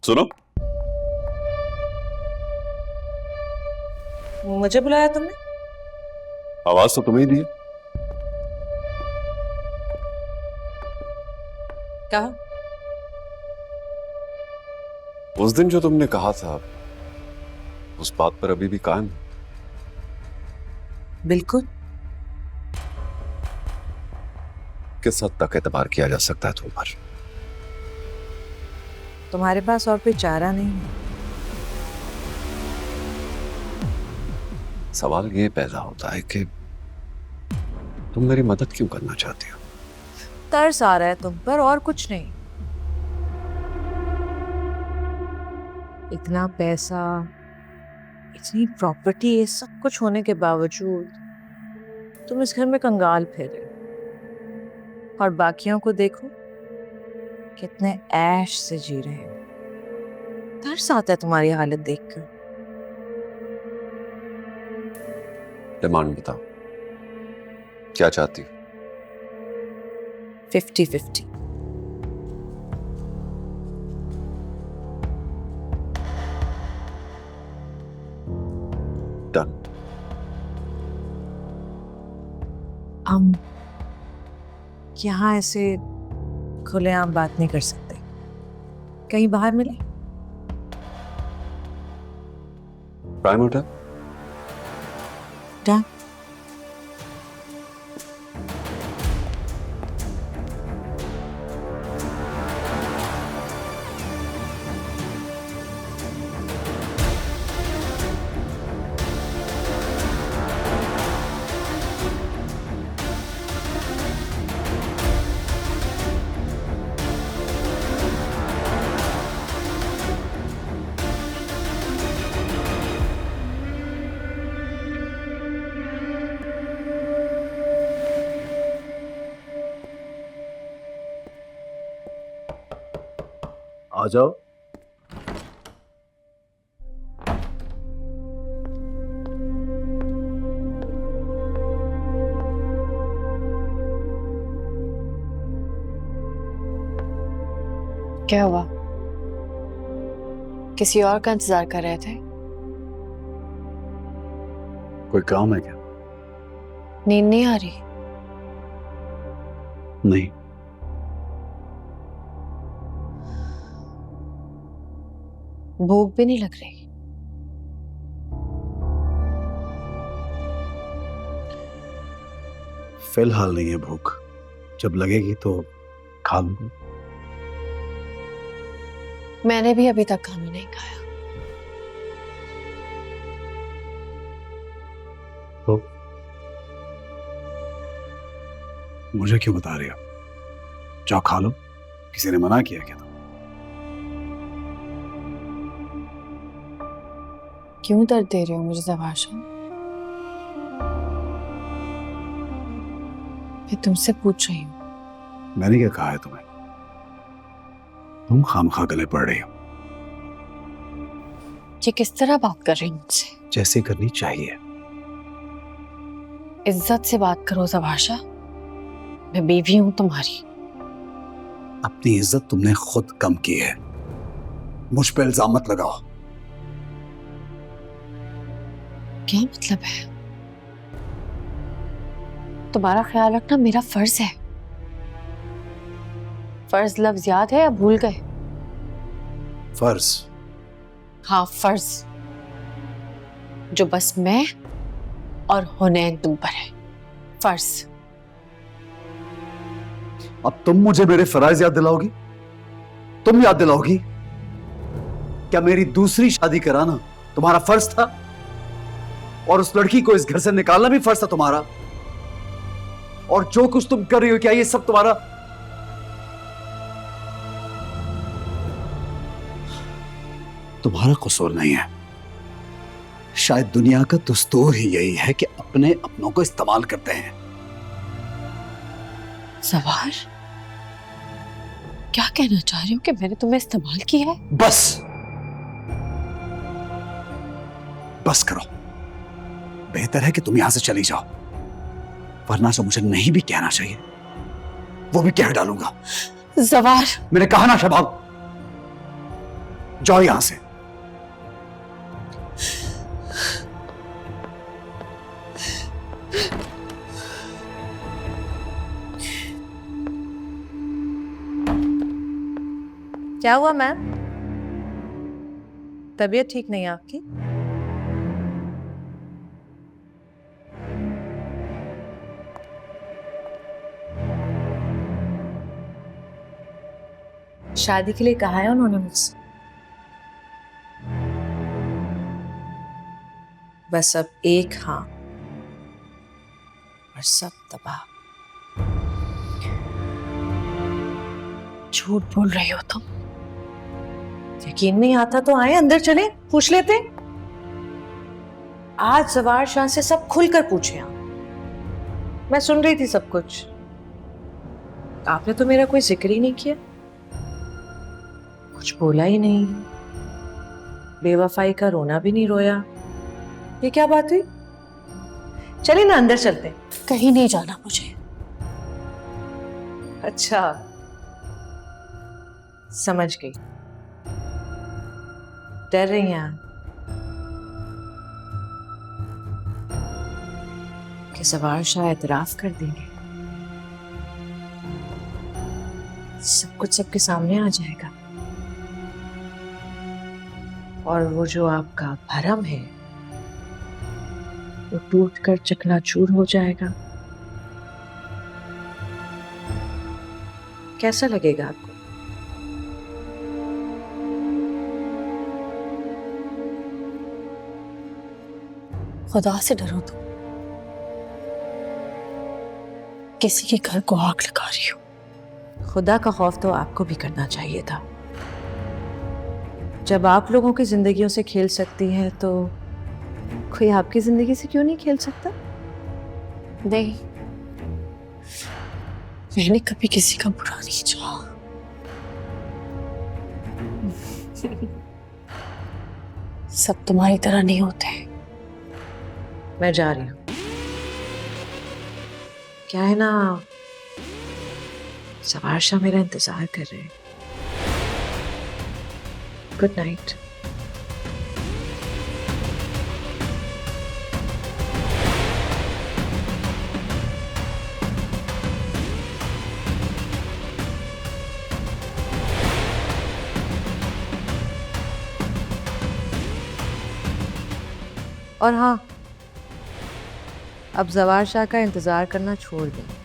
सुनो, मुझे बुलाया तुमने? आवाज तो तुम्हें ही दी है। कहा? उस दिन जो तुमने कहा था उस बात पर अभी भी कायम हो? बिल्कुल। किस हद तक एतबार किया जा सकता है तुम पर? तुम्हारे पास और कोई चारा नहीं है। सवाल ये पैदा होता है कि तुम मेरी मदद क्यों करना चाहती हो? तरस आ रहा है तुम पर, और कुछ नहीं। इतना पैसा, इतनी प्रॉपर्टी, ये सब कुछ होने के बावजूद तुम इस घर में कंगाल फिरे, और बाकियों को देखो कितने ऐश से जी रहे हैं। तरस आता है तुम्हारी हालत देखकर। डिमांड बताओ, क्या चाहती हो? 50-50। डन। हम यहाँ ऐसे खुलेआम बात नहीं कर सकते, कहीं बाहर मिले। Prime hotel. डन। आ जाओ। क्या हुआ? किसी और का इंतजार कर रहे थे? कोई काम है क्या? नींद नहीं आ रही? नहीं। भूख भी नहीं लग रही? फिलहाल नहीं है भूख, जब लगेगी तो खा लूंगा। मैंने भी अभी तक खाना नहीं खाया। तो मुझे क्यों बता रहे हो? जाओ खा लो, किसी ने मना किया क्या? क्यों दर्द दे रहे हो मुझे ज़वाशा? मैं तुमसे पूछ रही हूँ। मैंने क्या कहा है तुम्हें? तुम खामखा गले पड़ रही हो। ये किस तरह बात कर रही हो मुझसे? जैसे करनी चाहिए। इज्जत से बात करो ज़वाशा, मैं बीवी हूं तुम्हारी। अपनी इज्जत तुमने खुद कम की है, मुझ पे इल्जाम मत लगाओ। क्या मतलब है? तुम्हारा ख्याल रखना मेरा फर्ज है। फर्ज लफ्ज याद है या भूल गए? फर्ज? हाँ फर्ज, जो बस मैं और हुनैन तुम पर है। फर्ज। अब तुम मुझे मेरे फराइज याद दिलाओगी? तुम याद दिलाओगी? क्या मेरी दूसरी शादी कराना तुम्हारा फर्ज था? और उस लड़की को इस घर से निकालना भी फर्ज था तुम्हारा? और जो कुछ तुम कर रही हो, क्या ये सब तुम्हारा कसूर नहीं है? शायद दुनिया का दस्तूर ही यही है कि अपने अपनों को इस्तेमाल करते हैं। सवार, क्या कहना चाह रही हो कि मैंने तुम्हें इस्तेमाल किया है? बस करो। बेहतर है कि तुम यहां से चली जाओ, वरना जो मुझे नहीं भी कहना चाहिए वो भी कह डालूंगा। जवार, मैंने कहा ना शबाब, जाओ यहां से। क्या हुआ मैम? तबीयत ठीक नहीं है आपकी? शादी के लिए कहा है उन्होंने मुझसे। बस अब एक हाँ और सब तबाह। झूठ बोल रही हो तुम। यकीन नहीं आता तो आए अंदर चले, पूछ लेते। आज जवार शाह से सब खुलकर पूछे आप। मैं सुन रही थी सब कुछ। आपने तो मेरा कोई जिक्र ही नहीं किया, कुछ बोला ही नहीं, बेवफाई का रोना भी नहीं रोया। ये क्या बात हुई? चलिए ना अंदर चलते हैं। कहीं नहीं जाना मुझे। अच्छा, समझ गई। डर रही हैं आप कि जवार शाह एतराफ कर देंगे, सब कुछ सबके सामने आ जाएगा और वो जो आपका भरम है वो टूटकर चकनाचूर हो जाएगा। कैसा लगेगा आपको? खुदा से डरो तुम। किसी के घर को आग लगा रही हो। खुदा का खौफ तो आपको भी करना चाहिए था। जब आप लोगों की जिंदगियों से खेल सकती हैं तो कोई आपकी जिंदगी से क्यों नहीं खेल सकता? नहीं, मैंने कभी किसी का बुरा नहीं चाहा। सब तुम्हारी तरह नहीं होते। मैं जा रही हूँ। क्या है ना, जवार शाह मेरा इंतजार कर रहे हैं। Good night. और हाँ, अब जवार शाह का इंतजार करना छोड़ दें।